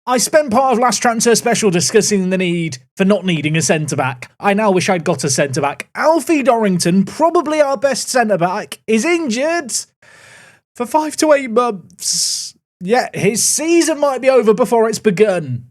I spent part of last transfer special discussing the need for not needing a centre-back. I now wish I'd got a centre-back. Alfie Dorrington, probably our best centre-back, is injured for 5 to 8 months. Yeah, his season might be over before it's begun.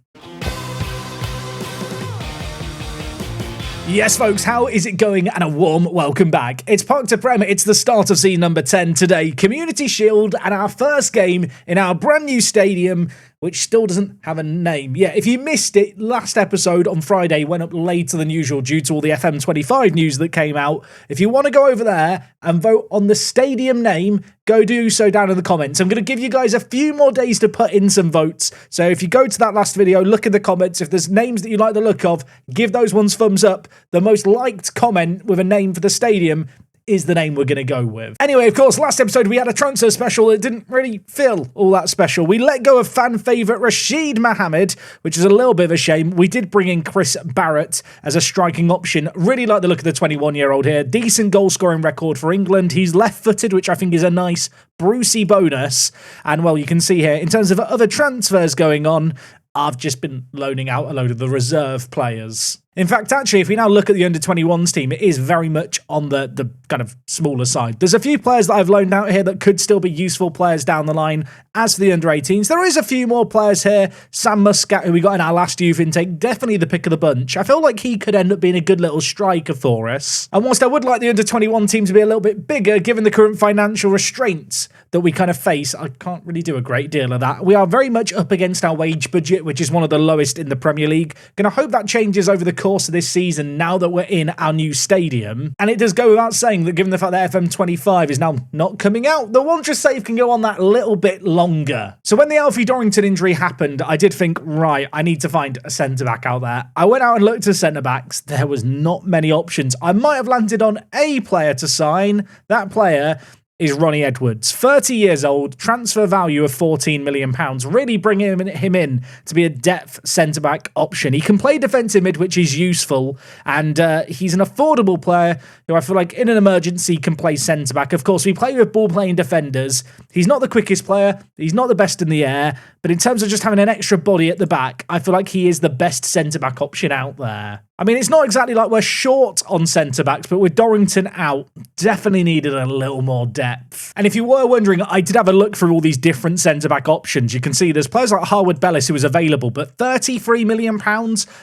Yes, folks, how is it going? And a warm welcome back. It's Park to Prem. It's the start of season number 10 today. Community Shield and our first game in our brand new stadium, which still doesn't have a name. Yeah, if you missed it, last episode on Friday went up later than usual due to all the FM25 news that came out. If you want to go over there and vote on the stadium name, go do so down in the comments. I'm going to give you guys a few more days to put in some votes. So if you go to that last video, look in the comments. If there's names that you like the look of, give those ones thumbs up. The most liked comment with a name for the stadium is the name we're going to go with. Anyway, of course, last episode we had a transfer special that didn't really feel all that special. We let go of fan favourite Rashid Mohammed, which is a little bit of a shame. We did bring in Chris Barrett as a striking option. Really like the look of the 21-year-old here. Decent goal-scoring record for England. He's left-footed, which I think is a nice Brucey bonus. And, well, you can see here, in terms of other transfers going on, I've just been loaning out a load of the reserve players. In fact, actually, if we now look at the under-21s team, it is very much on the kind of smaller side. There's a few players that I've loaned out here that could still be useful players down the line. As for the under-18s, there is a few more players here. Sam Muscat, who we got in our last youth intake, definitely the pick of the bunch. I feel like he could end up being a good little striker for us. And whilst I would like the under-21 team to be a little bit bigger, given the current financial restraints that we kind of face, I can't really do a great deal of that. We are very much up against our wage budget, which is one of the lowest in the Premier League. Gonna hope that changes over the course of this season now that we're in our new stadium. And it does go without saying that given the fact that FM25 is now not coming out, the Wanderers save can go on that little bit longer. So when the Alfie Dorrington injury happened, I did think, right, I need to find a centre-back out there. I went out and looked at centre-backs. There was not many options. I might have landed on a player to sign. That player is Ronnie Edwards, 30 years old, transfer value of £14 million, really bringing him in to be a depth centre-back option. He can play defensive mid, which is useful, and he's an affordable player who I feel like in an emergency can play centre-back. Of course, we play with ball-playing defenders. He's not the quickest player, he's not the best in the air, but in terms of just having an extra body at the back, I feel like he is the best centre-back option out there. I mean, it's not exactly like we're short on centre-backs, but with Dorrington out, definitely needed a little more depth. And if you were wondering, I did have a look through all these different centre-back options. You can see there's players like Harwood Bellis who was available, but £33 million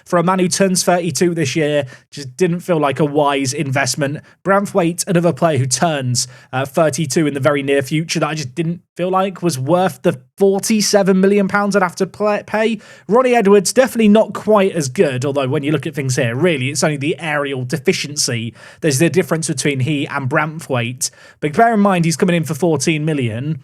for a man who turns 32 this year just didn't feel like a wise investment. Branthwaite, another player who turns 32 in the very near future that I just didn't feel like was worth the £47 million I'd have to pay. Ronnie Edwards, definitely not quite as good, although when you look at things here, really, it's only the aerial deficiency. There's the difference between he and Branthwaite. But bear in mind, he's coming in for £14 million.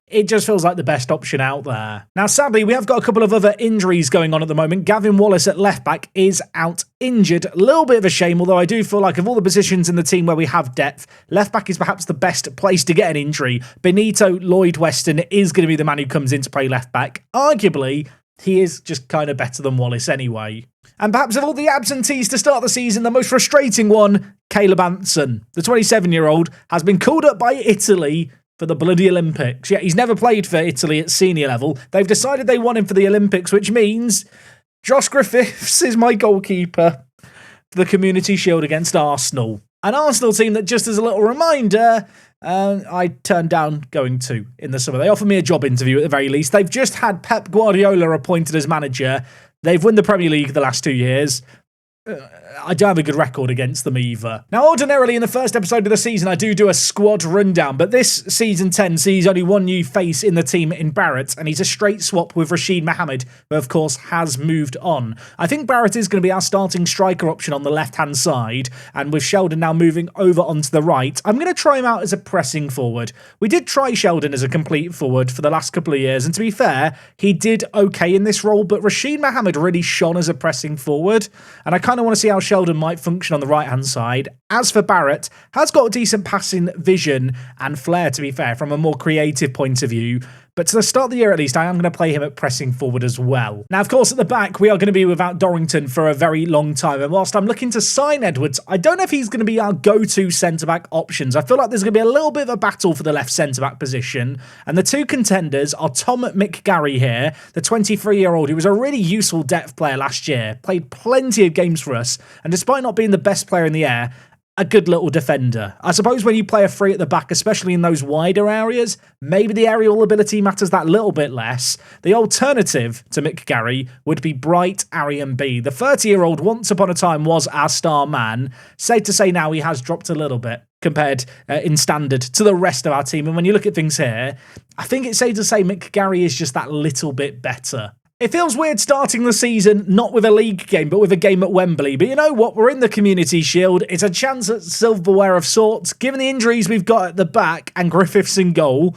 It just feels like the best option out there. Now, sadly, we have got a couple of other injuries going on at the moment. Gavin Wallace at left-back is out injured. A little bit of a shame, although I do feel like of all the positions in the team where we have depth, left-back is perhaps the best place to get an injury. Benito Lloyd-Weston is going to be the man who comes in to play left-back. Arguably, he is just kind of better than Wallace anyway. And perhaps of all the absentees to start the season, the most frustrating one, Caleb Anson. The 27-year-old has been called up by Italy for the bloody Olympics. Yeah, he's never played for Italy at senior level. They've decided they want him for the Olympics, which means Josh Griffiths is my goalkeeper for the Community Shield against Arsenal. An Arsenal team that, just as a little reminder, I turned down going to in the summer. They offered me a job interview at the very least. They've just had Pep Guardiola appointed as manager. They've won the Premier League the last 2 years. I don't have a good record against them either. Now, ordinarily in the first episode of the season, I do a squad rundown, but this season 10 sees only one new face in the team in Barrett, and he's a straight swap with Rashid Mohammed, who of course has moved on. I think Barrett is going to be our starting striker option on the left-hand side, and with Sheldon now moving over onto the right, I'm going to try him out as a pressing forward. We did try Sheldon as a complete forward for the last couple of years, and to be fair, he did okay in this role, but Rashid Mohammed really shone as a pressing forward, and I kind of want to see how Sheldon might function on the right-hand side. As for Barrett, has got a decent passing vision and flair, to be fair, from a more creative point of view, But to the start of the year at least, I am going to play him at pressing forward as well. Now, of course, at the back, we are going to be without Dorrington for a very long time. And whilst I'm looking to sign Edwards, I don't know if he's going to be our go-to centre-back options. I feel like there's going to be a little bit of a battle for the left centre-back position. And the two contenders are Tom McGarry here, the 23-year-old who was a really useful depth player last year, played plenty of games for us, and despite not being the best player in the air, a good little defender. I suppose when you play a free at the back, especially in those wider areas, maybe the aerial ability matters that little bit less. The alternative to McGarry would be Bright Arian B. The 30-year-old once upon a time was our star man. Safe to say now he has dropped a little bit compared in standard to the rest of our team. And when you look at things here, I think it's safe to say McGarry is just that little bit better. It feels weird starting the season not with a league game, but with a game at Wembley. But you know what? We're in the Community Shield. It's a chance at silverware of sorts. Given the injuries we've got at the back and Griffiths in goal,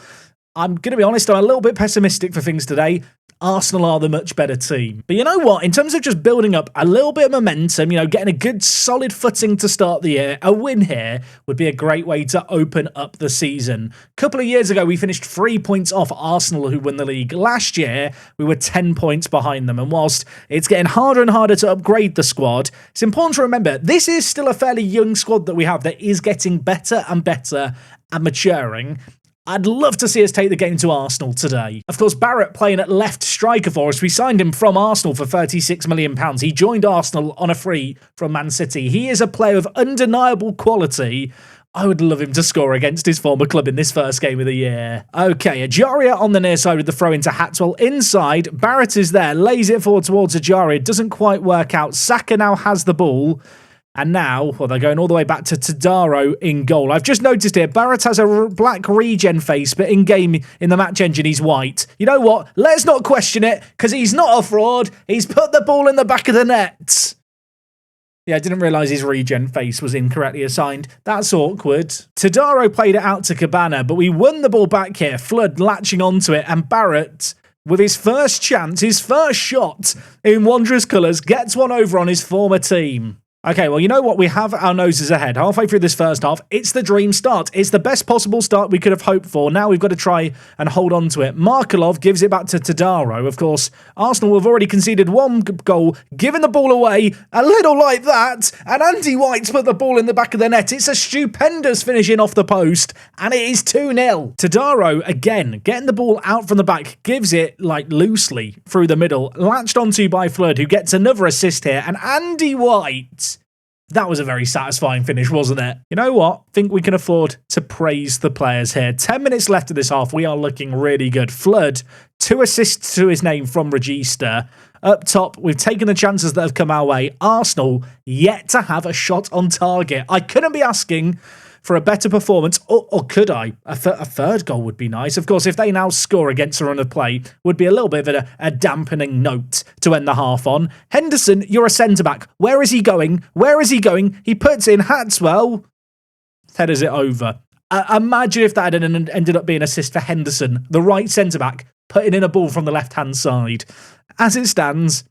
I'm going to be honest, I'm a little bit pessimistic for things today. Arsenal are the much better team. But you know what? In terms of just building up a little bit of momentum, you know, getting a good solid footing to start the year, a win here would be a great way to open up the season. A couple of years ago, we finished 3 points off Arsenal, who won the league. Last year, we were 10 points behind them. And whilst it's getting harder and harder to upgrade the squad, it's important to remember this is still a fairly young squad that we have that is getting better and better and maturing. I'd love to see us take the game to Arsenal today. Of course, Barrett playing at left striker for us. We signed him from Arsenal for £36 million. He joined Arsenal on a free from Man City. He is a player of undeniable quality. I would love him to score against his former club in this first game of the year. Okay, Ajaria on the near side with the throw into Hatwell. Inside, Barrett is there, lays it forward towards Ajaria. Doesn't quite work out. Saka now has the ball. And now, well, they're going all the way back to Tadaro in goal. I've just noticed here, Barrett has a black regen face, but in-game, in the match engine, he's white. You know what? Let's not question it, because he's not a fraud. He's put the ball in the back of the net. Yeah, I didn't realise his regen face was incorrectly assigned. That's awkward. Tadaro played it out to Cabana, but we won the ball back here. Flood latching onto it, and Barrett, with his first chance, his first shot in Wanderers colours, gets one over on his former team. Okay, well, you know what? We have our noses ahead. Halfway through this first half, it's the dream start. It's the best possible start we could have hoped for. Now we've got to try and hold on to it. Markelov gives it back to Tadaro. Of course, Arsenal have already conceded one goal, giving the ball away a little like that, and Andy White's put the ball in the back of the net. It's a stupendous finishing off the post, and it is 2-0. Tadaro, again, getting the ball out from the back, gives it, like, loosely through the middle, latched onto by Flood, who gets another assist here, and Andy White... That was a very satisfying finish, wasn't it? You know what? I think we can afford to praise the players here. 10 minutes left of this half. We are looking really good. Flood, 2 assists to his name from Regista. Up top, we've taken the chances that have come our way. Arsenal yet to have a shot on target. I couldn't be asking for a better performance, or could I? A third goal would be nice. Of course, if they now score against a run of play, would be a little bit of a dampening note to end the half on. Henderson, you're a centre-back. Where is he going? Where is he going? He puts in Hatswell. Headers it over. Imagine if that had ended up being an assist for Henderson, the right centre-back, putting in a ball from the left-hand side. As it stands,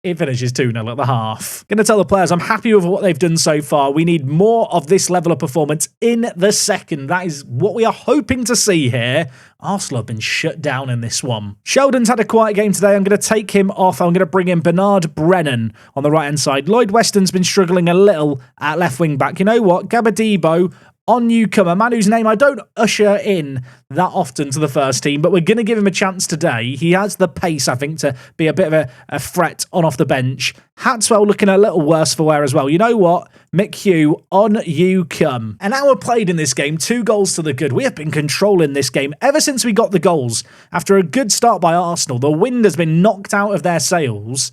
it finishes 2-0 at the half. Going to tell the players I'm happy with what they've done so far. We need more of this level of performance in the second. That is what we are hoping to see here. Arsenal have been shut down in this one. Sheldon's had a quiet game today. I'm going to take him off. I'm going to bring in Bernard Brennan on the right-hand side. Lloyd Weston's been struggling a little at left wing-back. You know what? Gabadebo on newcomer, a man whose name I don't usher in that often to the first team, but we're going to give him a chance today. He has the pace, I think, to be a bit of a threat on off the bench. Hatswell looking a little worse for wear as well. You know what? McHugh, on you come. An hour played in this game, 2 goals to the good. We have been controlling this game ever since we got the goals. After a good start by Arsenal, the wind has been knocked out of their sails.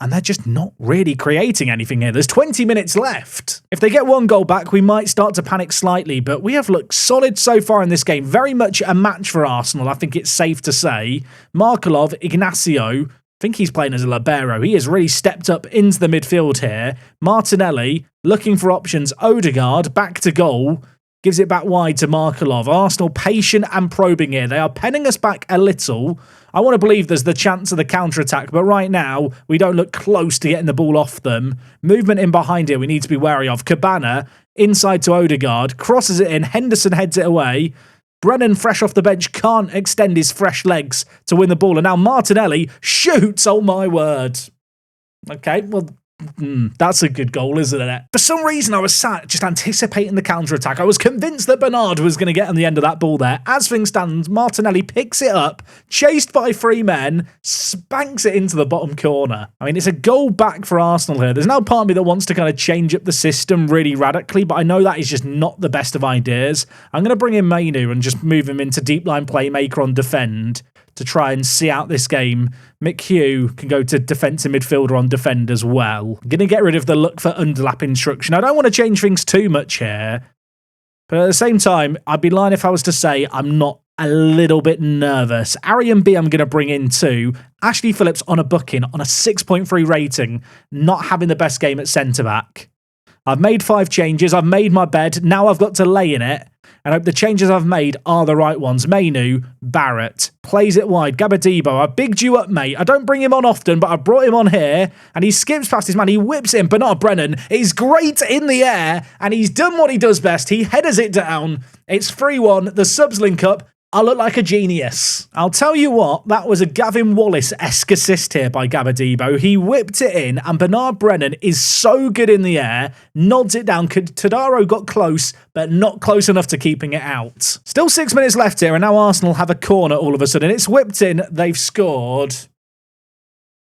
And they're just not really creating anything here. There's 20 minutes left. If they get 1 goal back, we might start to panic slightly, but we have looked solid so far in this game. Very much a match for Arsenal, I think it's safe to say. Markelov, Ignacio, I think he's playing as a libero. He has really stepped up into the midfield here. Martinelli, looking for options. Odegaard, back to goal. Gives it back wide to Markelov. Arsenal patient and probing here. They are penning us back a little. I want to believe there's the chance of the counter-attack, but right now, we don't look close to getting the ball off them. Movement in behind here we need to be wary of. Cabana, inside to Odegaard, crosses it in. Henderson heads it away. Brennan, fresh off the bench, can't extend his fresh legs to win the ball. And now Martinelli shoots. Oh, my word. Okay, well, that's a good goal, isn't it? For some reason, I was sat just anticipating the counter-attack. I was convinced that Bernard was going to get on the end of that ball there. As things stand, Martinelli picks it up, chased by 3 men, spanks it into the bottom corner. I mean, it's a goal back for Arsenal here. There's now part of me that wants to kind of change up the system really radically, but I know that is just not the best of ideas. I'm going to bring in Mainu and just move him into deep line playmaker on defend to try and see out this game. McHugh can go to defensive midfielder on defend as well. I'm going to get rid of the look for underlap instruction. I don't want to change things too much here, but at the same time, I'd be lying if I was to say I'm not a little bit nervous. Arian B I'm going to bring in too. Ashley Phillips on a booking on a 6.3 rating, not having the best game at centre-back. I've made 5 changes. I've made my bed. Now I've got to lay in it. And I hope the changes I've made are the right ones. Mainu, Barrett, plays it wide. Gabadibo, I bigged you up, mate. I don't bring him on often, but I brought him on here. And he skips past his man. He whips in. Bernard Brennan is great in the air. And he's done what he does best. He headers it down. It's 3-1. The subs link up. I look like a genius. I'll tell you what, that was a Gavin Wallace-esque assist here by Gabadibo. He whipped it in, and Bernard Brennan is so good in the air, nods it down. Tadaro got close, but not close enough to keeping it out. Still 6 minutes left here, and now Arsenal have a corner all of a sudden. It's whipped in, they've scored.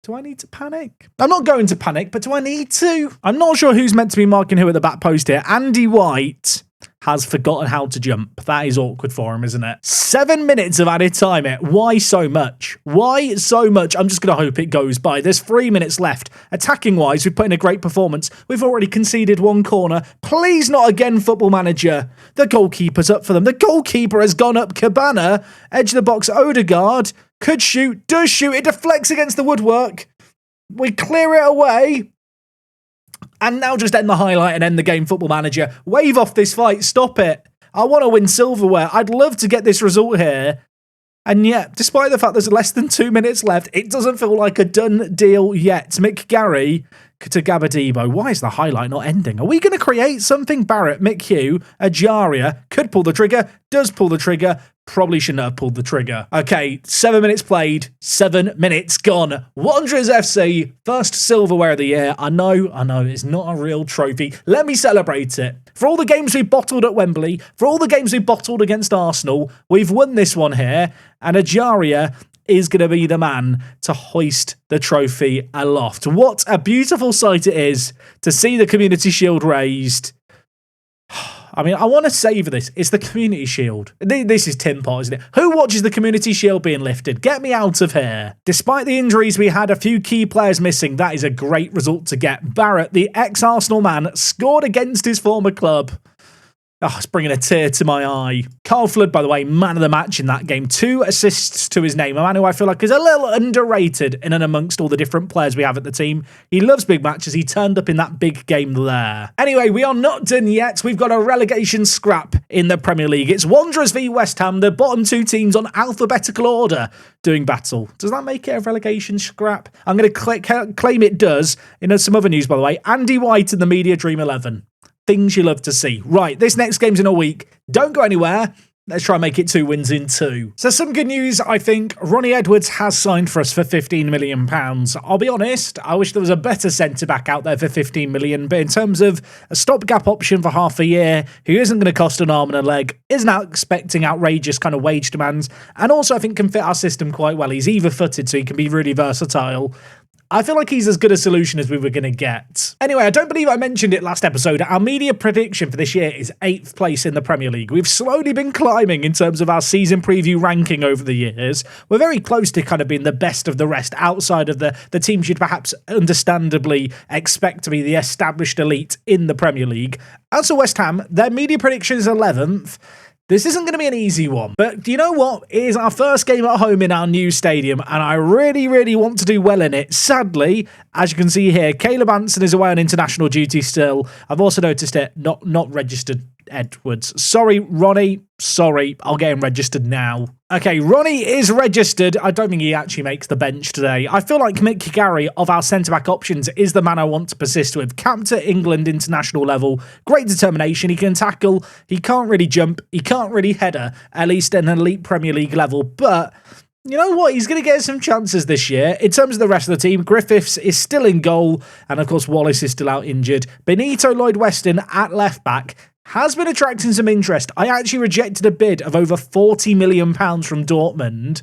Do I need to panic? I'm not going to panic, but do I need to? I'm not sure who's meant to be marking who at the back post here. Andy White has forgotten how to jump. That is awkward for him, isn't it? 7 minutes of added time here. Why so much? Why so much? I'm just going to hope it goes by. There's 3 minutes left. Attacking-wise, we've put in a great performance. We've already conceded 1 corner. Please not again, Football Manager. The goalkeeper's up for them. The goalkeeper has gone up. Cabana, edge of the box, Odegaard, could shoot, does shoot. It deflects against the woodwork. We clear it away. And now just end the highlight and end the game, Football Manager. Wave off this fight. Stop it. I want to win silverware. I'd love to get this result here. And yet, despite the fact there's less than 2 minutes left, it doesn't feel like a done deal yet. Mick Garry to Gabadibo. Why is the highlight not ending? Are we going to create something? Barrett, McHugh, Ajaria could pull the trigger, does pull the trigger. Probably shouldn't have pulled the trigger. Okay, 7 minutes played, 7 minutes gone. Wanderers FC, first silverware of the year. I know, it's not a real trophy. Let me celebrate it. For all the games we bottled at Wembley, for all the games we bottled against Arsenal, we've won this one here, and Ajaria is going to be the man to hoist the trophy aloft. What a beautiful sight it is to see the Community Shield raised. I mean, I want to savour this. It's the Community Shield. This is Tin Pot, isn't it? Who watches the Community Shield being lifted? Get me out of here. Despite the injuries, we had a few key players missing. That is a great result to get. Barrett, the ex-Arsenal man, scored against his former club. Oh, it's bringing a tear to my eye. Carl Flood, by the way, man of the match in that game. 2 assists to his name. A man who I feel like is a little underrated in and amongst all the different players we have at the team. He loves big matches. He turned up in that big game there. Anyway, we are not done yet. We've got a relegation scrap in the Premier League. It's Wanderers v West Ham, the bottom 2 teams on alphabetical order doing battle. Does that make it a relegation scrap? I'm going to claim it does. In some other news, by the way, Andy White and the Media Dream 11. Things you love to see. Right, this next game's in a week. Don't go anywhere. Let's try and make it 2 wins in 2. So some good news, I think. Ronnie Edwards has signed for us for £15 million. I'll be honest, I wish there was a better centre-back out there for £15 million, but in terms of a stopgap option for half a year, who isn't going to cost an arm and a leg, isn't expecting outrageous kind of wage demands, and also I think can fit our system quite well. He's either-footed, so he can be really versatile. I feel like he's as good a solution as we were going to get. Anyway, I don't believe I mentioned it last episode. Our media prediction for this year is 8th place in the Premier League. We've slowly been climbing in terms of our season preview ranking over the years. We're very close to kind of being the best of the rest outside of the teams you'd perhaps understandably expect to be the established elite in the Premier League. As for West Ham, their media prediction is 11th. This isn't going to be an easy one, but do you know what? It is our first game at home in our new stadium, and I really, really want to do well in it. Sadly, as you can see here, Caleb Anson is away on international duty still. I've also noticed it, not registered Edwards. Sorry, Ronnie. Sorry, I'll get him registered now. Okay, Ronnie is registered. I don't think he actually makes the bench today. I feel like Mick Gary of our centre-back options is the man I want to persist with. Capped at England international level. Great determination. He can tackle. He can't really jump. He can't really header, at least at an elite Premier League level. But you know what? He's going to get some chances this year. In terms of the rest of the team, Griffiths is still in goal. And of course, Wallace is still out injured. Benito Lloyd-Weston at left-back has been attracting some interest. I actually rejected a bid of over £40 million from Dortmund.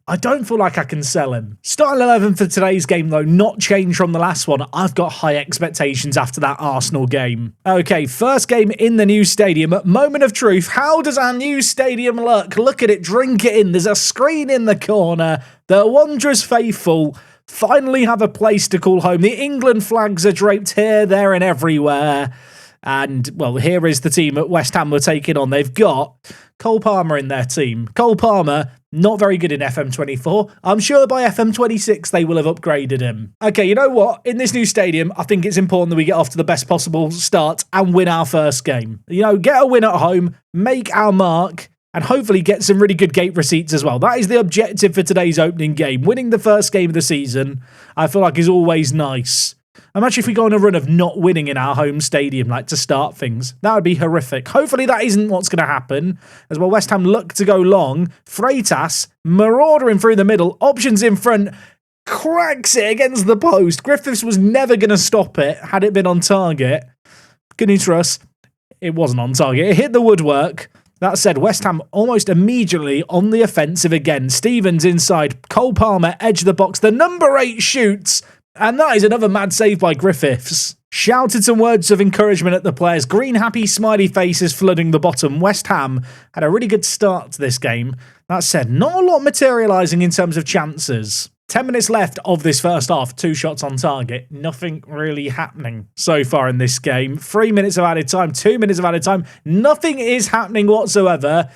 I don't feel like I can sell him. Starting 11 for today's game, though, not changed from the last one. I've got high expectations after that Arsenal game. Okay, first game in the new stadium. Moment of truth. How does our new stadium look? Look at it. Drink it in. There's a screen in the corner. The Wanderers faithful finally have a place to call home. The England flags are draped here, there, and everywhere. And, well, here is the team at West Ham we're taking on. They've got Cole Palmer in their team. Cole Palmer, not very good in FM24. I'm sure by FM26 they will have upgraded him. Okay, you know what? In this new stadium, I think it's important that we get off to the best possible start and win our first game. You know, get a win at home, make our mark, and hopefully get some really good gate receipts as well. That is the objective for today's opening game. Winning the first game of the season, I feel like, is always nice. Imagine if we go on a run of not winning in our home stadium, like, to start things. That would be horrific. Hopefully that isn't what's going to happen. As well, West Ham look to go long. Freitas, maraudering through the middle. Options in front. Cracks it against the post. Griffiths was never going to stop it, had it been on target. Good news for us, it wasn't on target. It hit the woodwork. That said, West Ham almost immediately on the offensive again. Stevens inside. Cole Palmer, edge of the box. The number 8 shoots. And that is another mad save by Griffiths. Shouted some words of encouragement at the players. Green happy smiley faces flooding the bottom. West Ham had a really good start to this game. That said, not a lot materialising in terms of chances. 10 minutes left of this first half. 2 shots on target. Nothing really happening so far in this game. 3 minutes of added time. 2 minutes of added time. Nothing is happening whatsoever.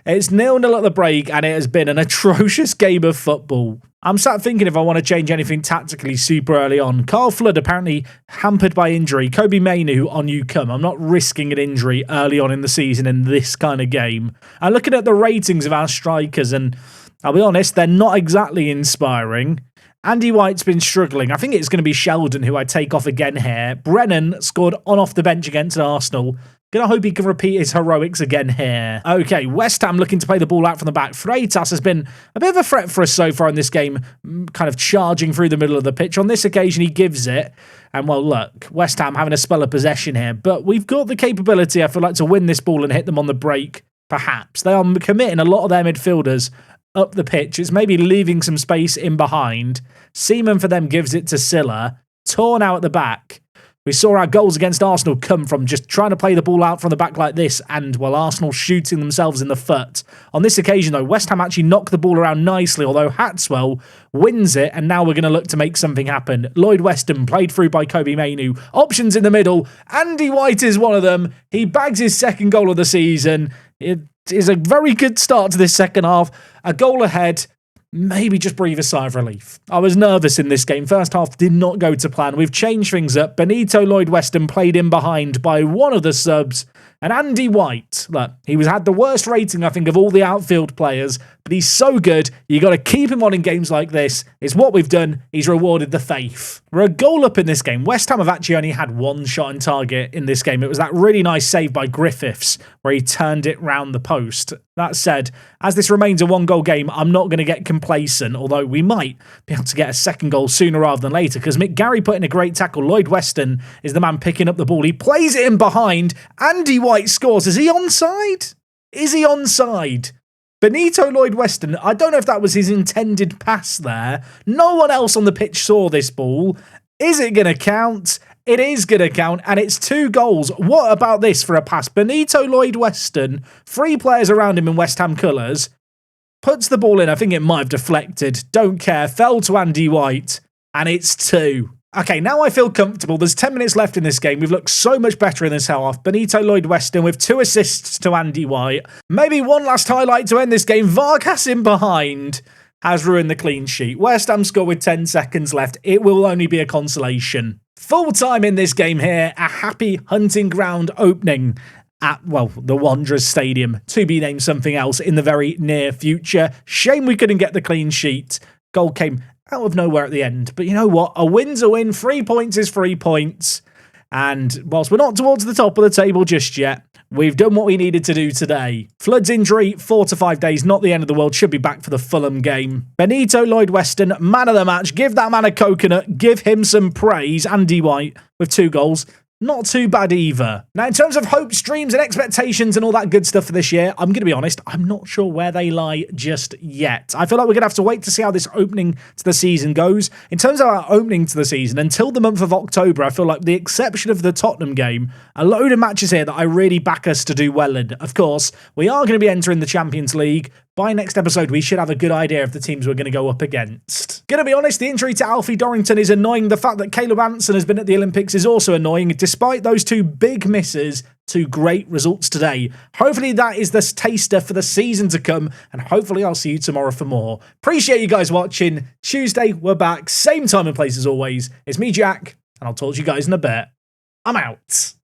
It's 0-0 at the break, and it has been an atrocious game of football. I'm sat thinking if I want to change anything tactically super early on. Carl Flood apparently hampered by injury. Kobe Mainu on you come. I'm not risking an injury early on in the season in this kind of game. I'm looking at the ratings of our strikers, and I'll be honest, they're not exactly inspiring. Andy White's been struggling. I think it's going to be Sheldon who I take off again here. Brennan scored on off the bench against Arsenal. Gonna hope he can repeat his heroics again here. Okay, West Ham looking to play the ball out from the back. Freitas has been a bit of a threat for us so far in this game, kind of charging through the middle of the pitch. On this occasion, he gives it. And, well, look, West Ham having a spell of possession here. But we've got the capability, I feel like, to win this ball and hit them on the break, perhaps. They are committing a lot of their midfielders up the pitch. It's maybe leaving some space in behind. Seaman for them gives it to Silla. Torn out at the back. We saw our goals against Arsenal come from just trying to play the ball out from the back like this and, well, Arsenal shooting themselves in the foot. On this occasion, though, West Ham actually knocked the ball around nicely, although Hatswell wins it, and now we're going to look to make something happen. Lloyd-Weston played through by Kobe Mainu. Options in the middle. Andy White is one of them. He bags his second goal of the season. It is a very good start to this second half. A goal ahead. Maybe just breathe a sigh of relief. I was nervous in this game. First half did not go to plan. We've changed things up. Benito Lloyd-Weston played in behind by one of the subs. And Andy White, look, he had the worst rating, I think, of all the outfield players, but he's so good, you got to keep him on in games like this. It's what we've done. He's rewarded the faith. We're a goal up in this game. West Ham have actually only had one shot on target in this game. It was that really nice save by Griffiths where he turned it round the post. That said, as this remains a one-goal game, I'm not going to get complacent, although we might be able to get a second goal sooner rather than later, because Mick Gary put in a great tackle. Lloyd-Weston is the man picking up the ball. He plays it in behind. Andy White scores. Is he onside? Is he onside? Benito Lloyd-Weston, I don't know if that was his intended pass there. No one else on the pitch saw this ball. Is it going to count? It is going to count, and it's 2 goals. What about this for a pass? Benito Lloyd-Weston, 3 players around him in West Ham colours, puts the ball in. I think it might have deflected. Don't care. Fell to Andy White, and it's 2. Okay, now I feel comfortable. There's 10 minutes left in this game. We've looked so much better in this half. Benito Lloyd-Weston with 2 assists to Andy White. Maybe one last highlight to end this game. Vargas in behind has ruined the clean sheet. West Ham score with 10 seconds left. It will only be a consolation. Full time in this game here. A happy hunting ground opening. at, well, the Wanderers Stadium, to be named something else in the very near future. Shame we couldn't get the clean sheet. Goal came out of nowhere at the end. But you know what? A win's a win. 3 points is 3 points. And whilst we're not towards the top of the table just yet, we've done what we needed to do today. Flood's injury, 4 to 5 days, not the end of the world, should be back for the Fulham game. Benito Lloyd-Weston, man of the match. Give that man a coconut. Give him some praise. Andy White with 2 goals. Not too bad either. Now, in terms of hopes, dreams, and expectations and all that good stuff for this year, I'm going to be honest, I'm not sure where they lie just yet. I feel like we're going to have to wait to see how this opening to the season goes. In terms of our opening to the season, until the month of October, I feel like, with the exception of the Tottenham game, a load of matches here that I really back us to do well in. Of course, we are going to be entering the Champions League. By next episode, we should have a good idea of the teams we're going to go up against. Gonna be honest, the injury to Alfie Dorrington is annoying. The fact that Caleb Anson has been at the Olympics is also annoying. Despite those 2 big misses, 2 great results today. Hopefully that is the taster for the season to come, and hopefully I'll see you tomorrow for more. Appreciate you guys watching. Tuesday, we're back. Same time and place as always. It's me, Jack, and I'll talk to you guys in a bit. I'm out.